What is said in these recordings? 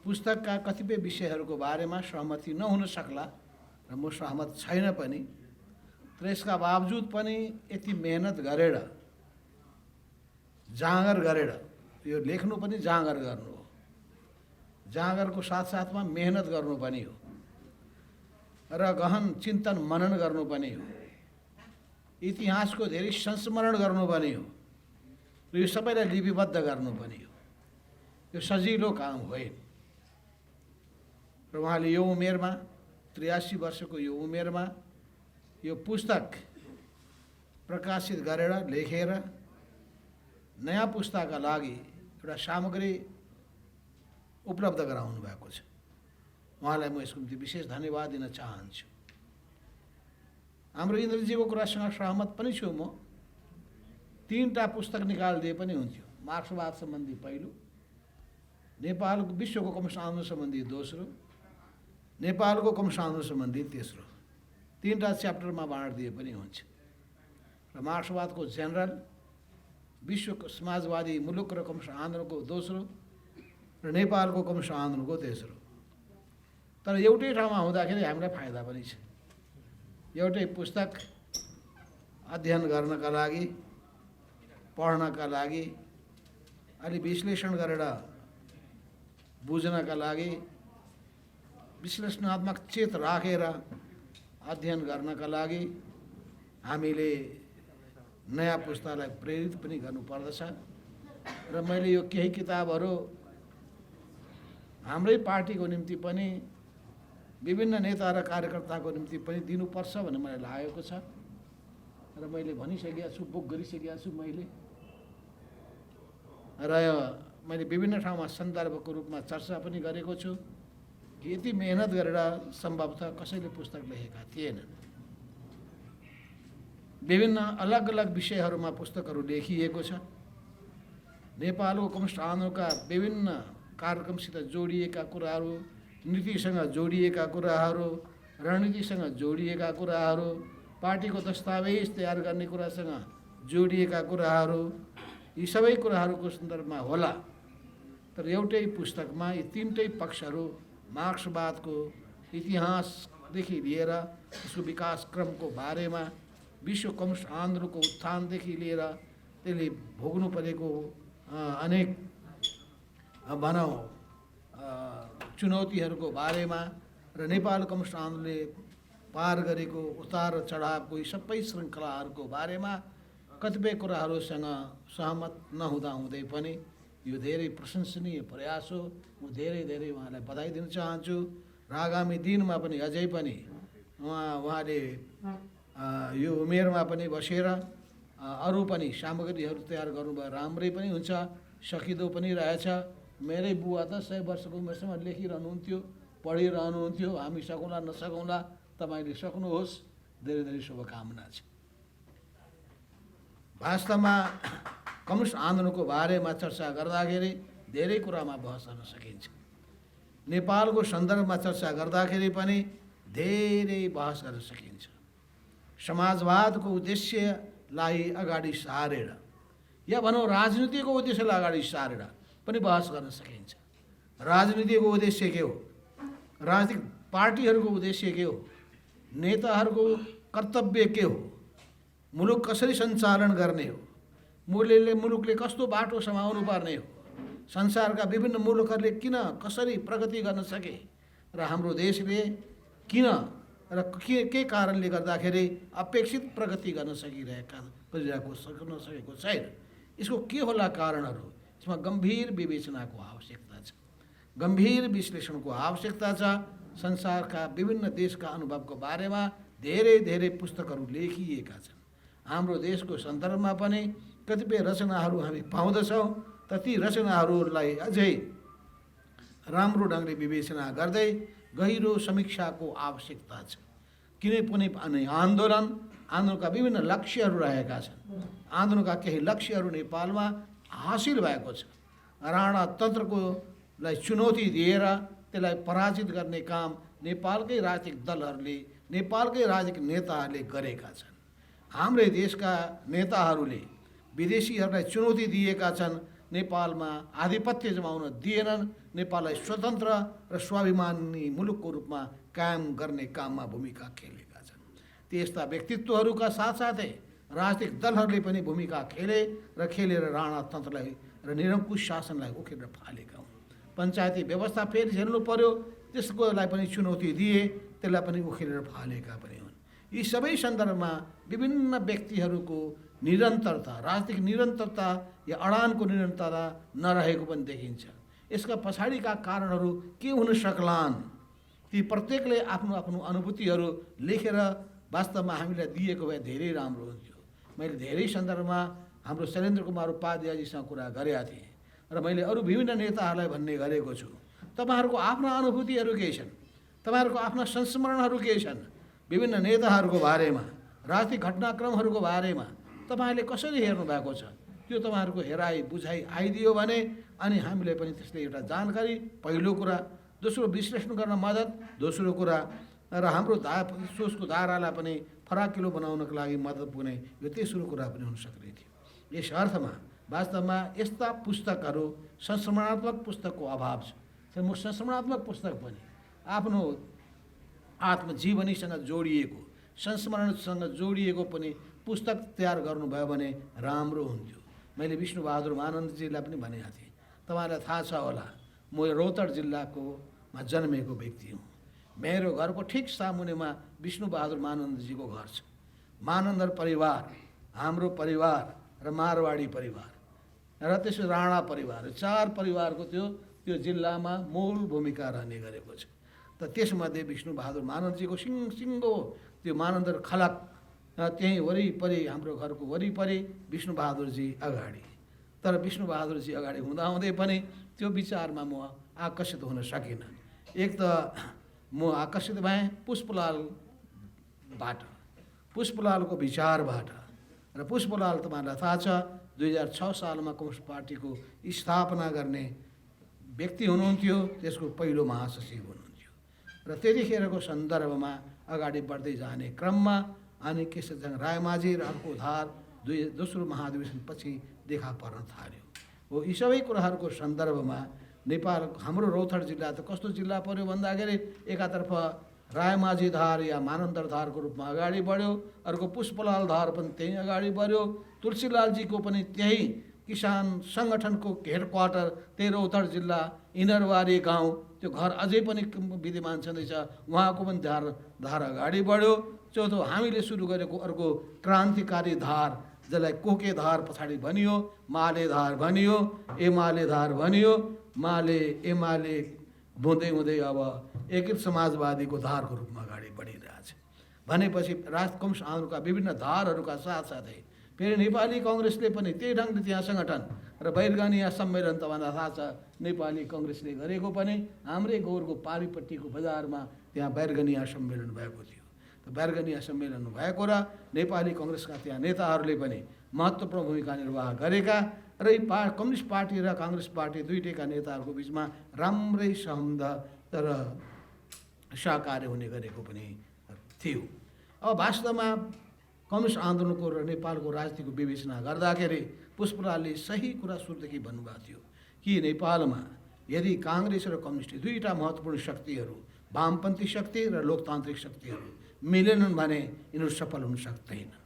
पुस्तकका कतिपय विषयहरूको बारेमा सहमति नहुन सक्ला र म सहमत छैन पनि, तर यसका बावजुद पनि यति मेहनत गरेर जाँगर गरेर यो लेख्नु पनि जाँगर गर्नु हो, जाँगरको साथसाथमा मेहनत गर्नु पनि हो र गहन चिन्तन मनन गर्नु पनि हो, इतिहासको धेरै संस्मरण गर्नु पनि हो र यो सबैलाई लिपिबद्ध गर्नु पनि हो। यो सजिलो काम होइन र उहाँले यो उमेरमा 83 वर्षको यो उमेरमा यो पुस्तक प्रकाशित गरेर लेखेर नयाँ पुस्ताका लागि एउटा सामग्री उपलब्ध गराउनु भएको छ। उहाँलाई म यसको निम्ति विशेष धन्यवाद दिन चाहन्छु। हाम्रो इन्द्रजीको कुरासँग सहमत पनि छु म। 3टा पुस्तक निकालिदिए पनि हुन्थ्यो। मार्क्सवाद सम्बन्धी पहिलो, नेपालको विश्वको कम्युनिस्ट आन्दोलन सम्बन्धी दोस्रो, नेपालको कम्युनिस्ट आन्दोलन सम्बन्धी तेस्रो, 3टा च्याप्टरमा बाँडिदिए पनि हुन्छ। र मार्क्सवादको जेनरल, विश्वको समाजवादी मुलुक र कम्युनिस्ट आन्दोलनको दोस्रो र नेपालको कम्युनिस्ट आन्दोलनको तेस्रो। तर एउटै ठाउँमा हुँदाखेरि हामीलाई फाइदा पनि छ। एउटै पुस्तक अध्ययन गर्नका लागि, पढ्नका लागि, अलि विश्लेषण गरेर बुझ्नका लागि, विश्लेषणात्मक चेत राखेर अध्ययन गर्नका लागि हामीले नयाँ पुस्तालाई प्रेरित पनि गर्नुपर्दछ। र मैले यो केही किताबहरू हाम्रै पार्टीको निम्ति पनि, विभिन्न नेता र कार्यकर्ताको निम्ति पनि दिनुपर्छ भन्ने मलाई लागेको छ र मैले भनिसकेको छु, बुक गरिसकेको छु मैले। र मैले विभिन्न ठाउँमा सन्दर्भको रूपमा चर्चा पनि गरेको छु कि यति मेहनत गरेर सम्भवतः कसैले पुस्तक लेखेका थिएनन्। विभिन्न अलग अलग विषयहरूमा पुस्तकहरू लेखिएको छ। नेपालको कम्युनिस्ट आन्दोलनका विभिन्न कार्यक्रमसित जोडिएका कुराहरू, नीतिसँग जोडिएका कुराहरू, रणनीतिसँग जोडिएका कुराहरू, पार्टीको दस्तावेज तयार गर्ने कुरासँग जोडिएका कुराहरू, यी सबै कुराहरूको सन्दर्भमा होला। तर एउटै पुस्तकमा यी 3टै पक्षहरू, मार्क्सवादको इतिहासदेखि लिएर यसको विकास क्रमको बारेमा, विश्व कम्युनिस्ट आन्दोलनको उत्थानदेखि लिएर त्यसले भोग्नु परेको अनेक भनौँ चुनौतीहरूको बारेमा र नेपाल कम्युनिस्ट आन्दोलनले पार गरेको उतार र चढावको यी सबै श्रृङ्खलाहरूको बारेमा कतिपय कुराहरूसँग सहमत नहुँदा हुँदै पनि यो धेरै प्रशंसनीय प्रयास हो। म धेरै धेरै उहाँलाई बधाई दिन चाहन्छु र आगामी दिनमा पनि अझै पनि उहाँले यो उमेरमा पनि बसेर अरू पनि सामग्रीहरू तयार गर्नुभयो राम्रै पनि हुन्छ, सकिँदो पनि रहेछ। मेरै बुवा त 100 वर्षको उमेरसम्म लेखिरहनुहुन्थ्यो, पढिरहनुहुन्थ्यो। हामी सकौँला नसकौँला, तपाईँले सक्नुहोस्। धेरै धेरै शुभकामना छ। वास्तवमा कम्युनिस्ट आन्दोलनको बारेमा चर्चा गर्दाखेरि धेरै कुरामा बहस गर्न सकिन्छ। नेपालको सन्दर्भमा चर्चा गर्दाखेरि पनि धेरै बहस गर्न सकिन्छ। समाजवादको उद्देश्यलाई अगाडि सारेर या भनौँ राजनीतिको उद्देश्यलाई अगाडि सारेर पनि बहस गर्न सकिन्छ। राजनीतिको उद्देश्य के हो, राजनीतिक पार्टीहरूको उद्देश्य के हो, नेताहरूको कर्तव्य के हो, मुलुक कसरी सञ्चालन गर्ने हो, मुलुकले कस्तो बाटो समाउनु पर्ने हो, संसारका विभिन्न मुलुकहरूले किन कसरी प्रगति गर्न सके र हाम्रो देशले किन र के कारणले गर्दाखेरि अपेक्षित प्रगति गर्न सक्न सकेको छैन, यसको के होला कारणहरू, यसमा गम्भीर विवेचनाको आवश्यकता छ, गम्भीर विश्लेषणको आवश्यकता छ। संसारका विभिन्न देशका अनुभवको बारेमा धेरै धेरै पुस्तकहरू लेखिएका छन्। हाम्रो देशको सन्दर्भमा पनि कतिपय रचनाहरू हामी पाउँदछौँ, तर ती रचनाहरूलाई अझै राम्रो ढङ्गले विवेचना गर्दै गहिरो समीक्षाको आवश्यकता छ। किनभने आन्दोलनका विभिन्न लक्ष्यहरू रहेका छन्। आन्दोलनका केही लक्ष्यहरू नेपालमा हासिल भएको छ। राणा तन्त्रकोलाई चुनौती दिएर त्यसलाई पराजित गर्ने काम नेपालकै राजनीतिक दलहरूले, नेपालकै राजनीतिक नेताहरूले गरेका छन्। हाम्रै देशका नेताहरूले विदेशीहरूलाई चुनौती दिएका छन्, नेपालमा आधिपत्य जमाउन दिएनन्, नेपाललाई स्वतन्त्र र स्वाभिमानी मुलुकको रूपमा कायम गर्ने काममा भूमिका खेलेका छन्। त्यस्ता व्यक्तित्वहरूका साथसाथै राजनीतिक दलहरूले पनि भूमिका खेले र खेलेर राणातन्त्रलाई र निरङ्कुश शासनलाई उखेलेर फालेका हुन्। पञ्चायती व्यवस्था फेरि झेल्नु पर्यो, त्यसकोलाई पनि चुनौती दिए, त्यसलाई पनि उखेलेर फालेका पनि हुन्। यी सबै सन्दर्भमा विभिन्न व्यक्तिहरूको निरन्तरता, राजनीतिक निरन्तरता या अडानको निरन्तरता नरहेको पनि देखिन्छ। यसका पछाडिका कारणहरू के हुन सक्लान्, ती प्रत्येकले आफ्नो आफ्नो अनुभूतिहरू लेखेर वास्तवमा हामीलाई दिएको भए धेरै राम्रो हुन्थ्यो। मैले धेरै सन्दर्भमा हाम्रो शैलेन्द्र कुमार उपाध्यायजीसँग कुरा गरेका थिएँ र मैले अरू विभिन्न नेताहरूलाई भन्ने गरेको छु, तपाईँहरूको आफ्ना अनुभूतिहरू के छन्, तपाईँहरूको आफ्ना संस्मरणहरू के छन्, विभिन्न नेताहरूको बारेमा, राजनीतिक घटनाक्रमहरूको बारेमा तपाईँहरूले कसरी हेर्नु भएको छ, त्यो तपाईँहरूको हेराइ बुझाइ आइदियो भने अनि हामीले पनि त्यसले एउटा जानकारी, पहिलो कुरा। दोस्रो, विश्लेषण गर्न मद्दत, दोस्रो कुरा। र हाम्रो सोचको धारालाई पनि फराकिलो बनाउनको लागि मद्दत पुग्ने, यो तेस्रो कुरा पनि हुन सक्ने थियो। यस अर्थमा वास्तवमा यस्ता पुस्तकहरू, संस्मरणात्मक पुस्तकको अभाव छ। म संस्मरणात्मक पुस्तक पनि आफ्नो आत्मजीवनीसँग जोडिएको, संस्मरणसँग जोडिएको पनि पुस्तक तयार गर्नुभयो भने राम्रो हुन्थ्यो। मैले विष्णुबहादुर मानन्दजीलाई पनि भनेको थिएँ, तपाईँलाई थाहा छ होला, म रौतहट जिल्लाकोमा जन्मेको व्यक्ति हुँ। मेरो घरको ठिक सामुन्नेमा विष्णुबहादुर मानन्दजीको घर छ। मानन्दर परिवार, हाम्रो परिवार र मारवाडी परिवार र त्यसपछि राणा परिवार, चार परिवारको त्यो जिल्लामा मूल भूमिका रहने गरेको छ। त त्यसमध्ये विष्णुबहादुर मानन्दजीको सिङ्गो त्यो मानन्दर खलक, त्यहीँ वरिपरि, हाम्रो घरको वरिपरि विष्णुबहादुरजी अगाडि। तर विष्णुबहादुरजी अगाडि हुँदाहुँदै पनि त्यो विचारमा म आकर्षित हुन सकिनँ। एक त म आकर्षित भएँ पुष्पलालबाट, पुष्पलालको विचारबाट। र पुष्पलाल तपाईँलाई थाहा छ 2006 सालमा कम्युनिस्ट पार्टीको स्थापना गर्ने व्यक्ति हुनुहुन्थ्यो, त्यसको पहिलो महासचिव हुनुहुन्थ्यो। र त्यतिखेरको सन्दर्भमा अगाडि बढ्दै जाने क्रममा अनि केशरजङ रायमाझी र अर्को धार दोस्रो महाधिवेशनपछि देखा पर्न थाल्यो हो। यी सबै कुराहरूको सन्दर्भमा नेपाल, हाम्रो रौतहट जिल्ला त कस्तो जिल्ला पर्यो भन्दाखेरि एकातर्फ रायमाझी धार या मानन्दर धारको रूपमा अगाडि बढ्यो, अर्को पुष्पलाल धार पनि त्यहीँ अगाडि बढ्यो, तुलसीलालजीको पनि त्यही किसान सङ्गठनको हेडक्वार्टर त्यही रौतहट जिल्ला इनरवारी गाउँ, त्यो घर अझै पनि विद्यमान छँदैछ, उहाँको पनि धार अगाडि बढ्यो। चौथो, हामीले सुरु गरेको अर्को क्रान्तिकारी धार, जसलाई कोके धार पछाडि भनियो, माले धार भनियो, एमाले धार भनियो, माले एमाले हुँदै हुँदै अब एकीकृत समाजवादीको धारको रूपमा अगाडि बढिरहेछ। भनेपछि कम्युनिस्ट आन्दोलनका विभिन्न धारहरूका साथसाथै फेरि नेपाली कङ्ग्रेसले पनि त्यही ढङ्गले त्यहाँ सङ्गठन र बैरगनिया सम्मेलन, तपाईँलाई थाहा छ नेपाली कङ्ग्रेसले गरेको पनि हाम्रै गौरको पारिपट्टिको बजारमा त्यहाँ बैरगनिया सम्मेलन भएको थियो। त बैरगनिया सम्मेलन भएको र नेपाली कङ्ग्रेसका त्यहाँ नेताहरूले पनि महत्त्वपूर्ण भूमिका निर्वाह गरेका र कम्युनिस्ट पार्टी र काङ्ग्रेस पार्टी दुईटैका नेताहरूको बिचमा राम्रै सम्बन्ध र सहकार्य हुने गरेको पनि थियो। अब वास्तवमा कम्युनिस्ट आन्दोलनको र नेपालको राजनीतिको विवेचना गर्दाखेरि पुष्पलालले सही कुरा सुरुदेखि भन्नुभएको थियो कि नेपालमा यदि काङ्ग्रेस र कम्युनिस्ट दुईवटा महत्त्वपूर्ण शक्तिहरू, वामपन्थी शक्ति र लोकतान्त्रिक शक्तिहरू मिलेनन् भने यिनीहरू सफल हुन सक्दैनन्।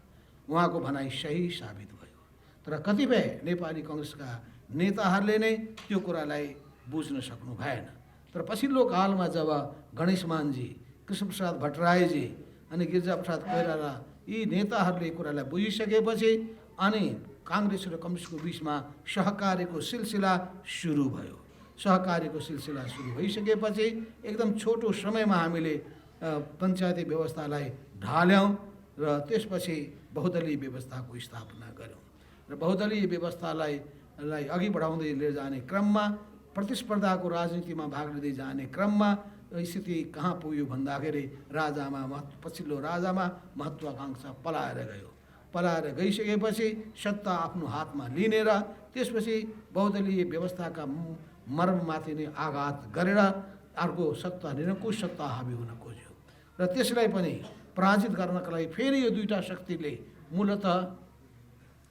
उहाँको भनाइ सही साबित भयो। तर कतिपय नेपाली कङ्ग्रेसका नेताहरूले नै त्यो कुरालाई बुझ्न सक्नु भएन। तर पछिल्लो कालमा जब गणेशमानजी, कृष्णप्रसाद भट्टराईजी अनि गिरिजाप्रसाद कोइराला यी नेताहरूले कुरालाई बुझिसकेपछि अनि काङ्ग्रेस र कम्युनिस्टको बिचमा सहकार्यको सिलसिला सुरु भयो। सहकार्यको सिलसिला सुरु भइसकेपछि एकदम छोटो समयमा हामीले पञ्चायती व्यवस्थालाई ढाल्यौँ र त्यसपछि बहुदलीय व्यवस्थाको स्थापना गऱ्यौँ र बहुदलीय व्यवस्थालाई अघि बढाउँदै लिएर जाने क्रममा, प्रतिस्पर्धाको राजनीतिमा भाग लिँदै जाने क्रममा स्थिति कहाँ पुग्यो भन्दाखेरि पछिल्लो राजामा महत्त्वाकांक्षा पलाएर गइसकेपछि सत्ता आफ्नो हातमा लिने र त्यसपछि बहुदलीय व्यवस्थाका मर्ममाथि नै आघात गरेर अर्को सत्ता, निरङ्कुश सत्ता हाबी हुन खोज्यो र त्यसलाई पनि पराजित गर्नका लागि फेरि यो दुईवटा शक्तिले, मूलतः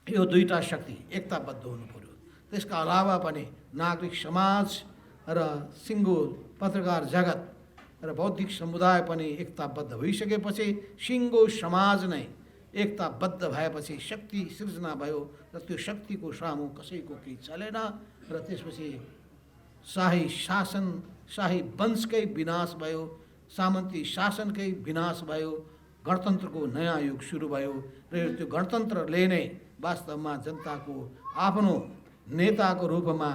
यो दुईवटा शक्ति एकताबद्ध हुनु पर्यो। त्यसका अलावा पनि नागरिक समाज र सिङ्गो पत्रकार जगत र बौद्धिक समुदाय पनि एकताबद्ध भइसकेपछि सिङ्गो समाज नै एकताबद्ध भएपछि शक्ति सृजना भयो र त्यो शक्तिको सामु कसैको केही चलेन र त्यसपछि शाही शासन, शाही वंशकै विनाश भयो, सामन्ती शासनकै विनाश भयो, गणतन्त्रको नयाँ युग सुरु भयो र त्यो गणतन्त्रले नै वास्तवमा जनताको आफ्नो नेताको रूपमा,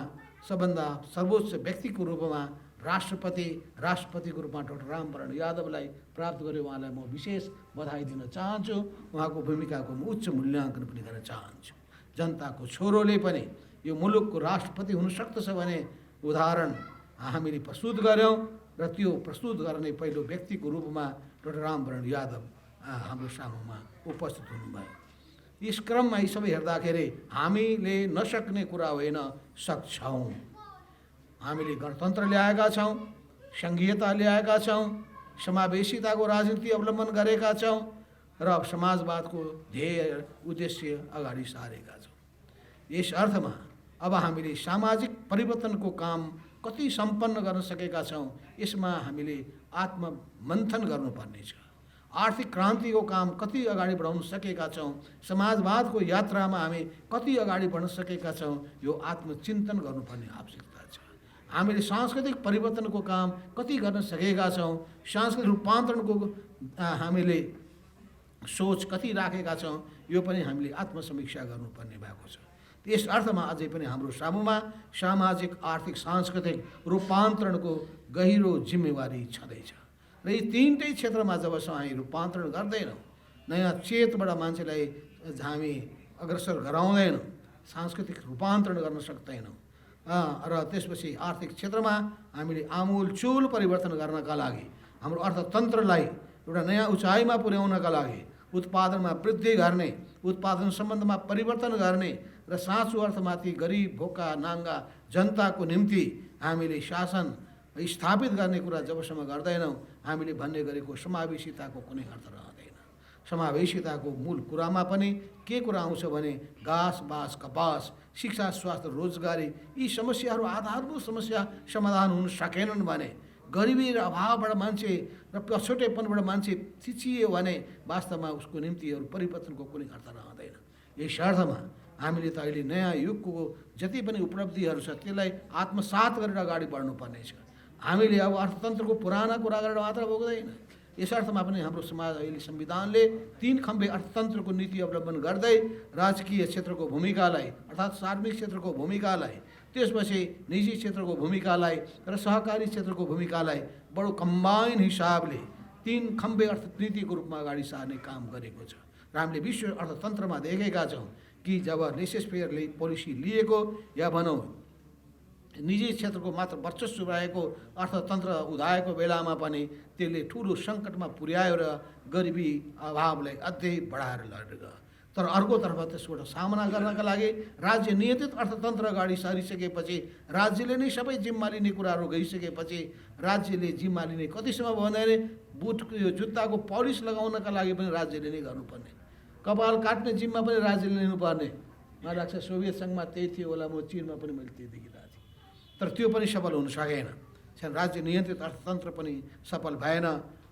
सबभन्दा सर्वोच्च व्यक्तिको रूपमा राष्ट्रपतिको रूपमा डाक्टर रामवरण यादवलाई प्राप्त गर्यो। उहाँलाई म विशेष बधाई दिन चाहन्छु। उहाँको भूमिकाको म उच्च मूल्याङ्कन पनि गर्न चाहन्छु। जनताको छोरोले पनि यो मुलुकको राष्ट्रपति हुन सक्दछ भने उदाहरण हामीले प्रस्तुत गऱ्यौँ र त्यो प्रस्तुत गर्ने पहिलो व्यक्तिको रूपमा डाक्टर रामवरण यादव हाम्रो सामुमा उपस्थित हुनुभयो। यस क्रममा यी सबै हेर्दाखेरि हामीले नसक्ने कुरा होइन, सक्छौँ। हामीले गणतन्त्र ल्याएका छौँ, सङ्घीयता ल्याएका छौँ, समावेशिताको राजनीति अवलम्बन गरेका छौँ र समाजवादको ध्येय उद्देश्य अगाडि सारेका छौँ। यस अर्थमा अब हामीले सामाजिक परिवर्तनको काम कति सम्पन्न गर्न सकेका छौँ, यसमा हामीले आत्ममन्थन गर्नुपर्नेछ। आर्थिक क्रान्तिको काम कति अगाडि बढाउन सकेका छौँ, समाजवादको यात्रामा हामी कति अगाडि बढ्न सकेका छौँ, यो आत्मचिन्तन गर्नुपर्ने आवश्यकता छ। हामीले सांस्कृतिक परिवर्तनको काम कति गर्न सकेका छौँ, सांस्कृतिक रूपान्तरणको हामीले सोच कति राखेका छौँ, यो पनि हामीले आत्मसमीक्षा गर्नुपर्ने भएको छ। यस अर्थमा अझै पनि हाम्रो सामुमा सामाजिक, आर्थिक, सांस्कृतिक रूपान्तरणको गहिरो जिम्मेवारी छँदैछ र यी तीनटै क्षेत्रमा जबसम्म हामी रूपान्तरण गर्दैनौँ, नयाँ चेतबाट मान्छेलाई हामी अग्रसर गराउँदैनौँ, सांस्कृतिक रूपान्तरण गर्न सक्दैनौँ र त्यसपछि आर्थिक क्षेत्रमा हामीले आमूलचूल परिवर्तन गर्नका लागि, हाम्रो अर्थतन्त्रलाई एउटा नयाँ उचाइमा पुर्याउनका लागि उत्पादनमा वृद्धि गर्ने, उत्पादन सम्बन्धमा परिवर्तन गर्ने र साँचो अर्थमाथि गरिब, भोका, नाङ्गा जनताको निम्ति हामीले शासन स्थापित गर्ने कुरा जबसम्म गर्दैनौँ, हामीले भन्ने गरेको समावेशिताको कुनै अर्थ रहँदैन। समावेशिताको मूल कुरामा पनि के कुरा आउँछ भने घाँस, बाँस, कपास, शिक्षा, स्वास्थ्य, रोजगारी, यी समस्याहरू आधारभूत समस्या समाधान हुन सकेनन् भने, गरिबी र अभावबाट मान्छे र पछौटेपनबाट मान्छे चिचियो भने वास्तवमा उसको निम्ति अरू परिवर्तनको कुनै अर्थ रहँदैन। यस अर्थमा हामीले त अहिले नयाँ युगको जति पनि उपलब्धिहरू छ त्यसलाई आत्मसात गरेर अगाडि बढ्नुपर्नेछ। हामीले अब अर्थतन्त्रको पुराना कुरा गरेर मात्र पुग्दैन। यस अर्थमा पनि हाम्रो समाज अहिले संविधानले 3 खम्बे अर्थतन्त्रको नीति अवलम्बन गर्दै राजकीय क्षेत्रको भूमिकालाई अर्थात् सार्वजनिक क्षेत्रको भूमिकालाई, त्यसपछि निजी क्षेत्रको भूमिकालाई र सहकारी क्षेत्रको भूमिकालाई बडो कम्बाइन हिसाबले 3 खम्बे अर्थनीतिको रूपमा अगाडि सार्ने काम गरेको छ। र हामीले विश्व अर्थतन्त्रमा देखेका छौँ कि जब लेसेस फेयरले पोलिसी लिएको या भनौँ निजी क्षेत्रको मात्र वर्चस्व रहेको अर्थतन्त्र उदाएको बेलामा पनि त्यसले ठुलो सङ्कटमा पुर्यायो र गरिबी अभावलाई अझै बढाएर लगेर गयो। तर अर्कोतर्फ त्यसबाट सामना गर्नका लागि राज्य नियन्त्रित अर्थतन्त्र अगाडि सारिसकेपछि, राज्यले नै सबै जिम्मा लिने कुराहरू गइसकेपछि, राज्यले जिम्मा लिने कतिसम्म भन्दाखेरि बुटको यो जुत्ताको पलिस लगाउनका लागि पनि राज्यले नै गर्नुपर्ने, कपाल काट्ने जिम्मा पनि राज्यले लिनुपर्ने। मलाई लाग्छ सोभियत सङ्घमा त्यही थियो होला, म चिनमा पनि मैले त्यही देखिरहेको थिएँ। तर त्यो पनि सफल हुन सकेन। राज्य नियन्त्रित अर्थतन्त्र पनि सफल भएन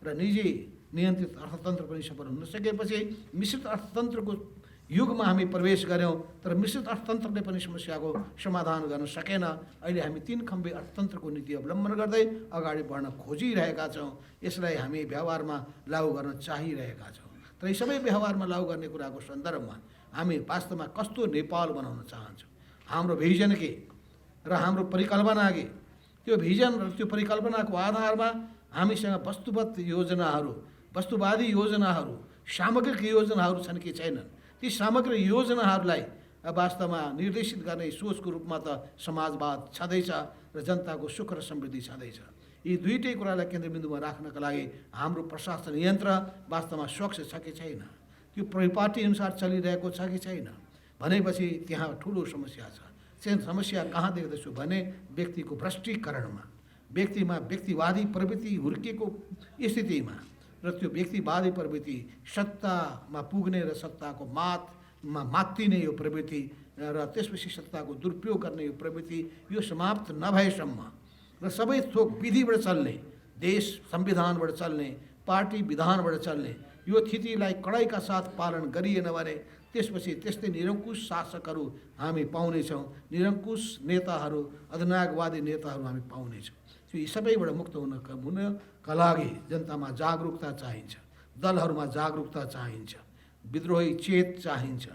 र निजी नियन्त्रित अर्थतन्त्र पनि सफल हुन सकेपछि मिश्रित अर्थतन्त्रको युगमा हामी प्रवेश गऱ्यौँ। तर मिश्रित अर्थतन्त्रले पनि समस्याको समाधान गर्न सकेन। अहिले हामी 3 खम्बे अर्थतन्त्रको नीति अवलम्बन गर्दै अगाडि बढ्न खोजिरहेका छौँ। यसलाई हामी व्यवहारमा लागू गर्न चाहिरहेका छौँ। तर यी सबै व्यवहारमा लागू गर्ने कुराको सन्दर्भमा हामी वास्तवमा कस्तो नेपाल बनाउन चाहन्छौँ, हाम्रो भिजन के र हाम्रो परिकल्पना के, त्यो भिजन र त्यो परिकल्पनाको आधारमा हामीसँग वस्तुवादी योजनाहरू, सामग्रिक योजनाहरू छन् कि छैनन्। ती सामग्रिक योजनाहरूलाई वास्तवमा निर्देशित गर्ने सोचको रूपमा त समाजवाद छँदैछ र जनताको सुख र समृद्धि छँदैछ। यी दुईटै कुरालाई केन्द्रबिन्दुमा राख्नका लागि हाम्रो प्रशासन यन्त्र वास्तवमा स्वच्छ छ कि छैन, त्यो परिपाटी अनुसार चलिरहेको छ कि छैन भनेपछि त्यहाँ ठुलो समस्या छ। समस्या कहाँ देख्दछु भने व्यक्तिको भ्रष्टीकरणमा, व्यक्तिमा व्यक्तिवादी प्रवृत्ति हुर्किएको स्थितिमा र त्यो व्यक्तिवादी प्रवृत्ति सत्तामा पुग्ने र सत्ताको मात्तिने यो प्रवृत्ति र त्यसपछि सत्ताको दुरुपयोग गर्ने यो प्रवृत्ति यो समाप्त नभएसम्म र सबै थोक विधिबाट चल्ने, देश संविधानबाट चल्ने, पार्टी विधानबाट चल्ने यो स्थितिलाई कडाइका साथ पालन गरिएन भने त्यसपछि त्यस्तै निरङ्कुश शासकहरू हामी पाउनेछौँ, निरङ्कुश नेताहरू, अधिनायकवादी नेताहरू हामी पाउनेछौँ। यी सबैबाट मुक्त हुनका लागि जनतामा जागरुकता चाहिन्छ, दलहरूमा जागरुकता चाहिन्छ, विद्रोही चेत चाहिन्छ।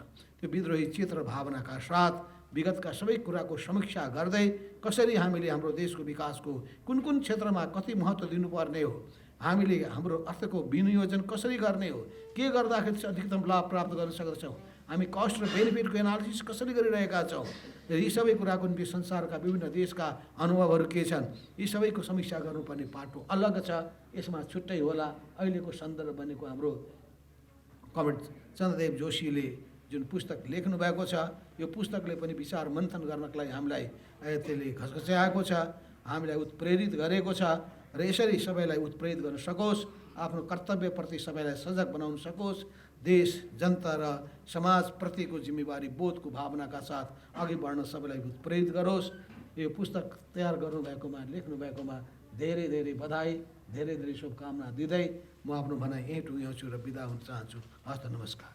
त्यो विद्रोही चेत र भावनाका साथ विगतका सबै कुराको समीक्षा गर्दै कसरी हामीले हाम्रो देशको विकासको कुन कुन क्षेत्रमा कति महत्त्व दिनुपर्ने हो, हामीले हाम्रो अर्थको विनियोजन कसरी गर्ने हो, के गर्दाखेरि चाहिँ अधिकतम लाभ प्राप्त गर्न सक्दछौँ, हामी कस्ट र बेनिफिटको एनालिसिस कसरी गरिरहेका छौँ, यी सबै कुराको निम्ति संसारका विभिन्न देशका अनुभवहरू के छन्, यी सबैको समीक्षा गर्नुपर्ने पाटो अलग छ। यसमा छुट्टै होला अहिलेको सन्दर्भ बनेको हाम्रो कमरेड चन्द्रदेव जोशीले जुन पुस्तक लेख्नु भएको छ, यो पुस्तकले पनि विचार मन्थन गर्नको लागि हामीलाई त्यसले घसघस्याएको छ, हामीलाई उत्प्रेरित गरेको छ र यसरी सबैलाई उत्प्रेरित गर्न सकोस्, आफ्नो कर्तव्यप्रति सबैलाई सजग बनाउन सकोस्, देश जनता र समाजप्रतिको जिम्मेवारी बोधको भावनाका साथ अघि बढ्न सबैलाई उत्प्रेरित गरोस्। यो पुस्तक तयार गर्नुभएकोमा, लेख्नुभएकोमा धेरै धेरै बधाई, धेरै धेरै शुभकामना दिँदै म आफ्नो भनाइ यहीँ टुङ्ग्याउँछु र बिदा हुन चाहन्छु। हस्त नमस्कार।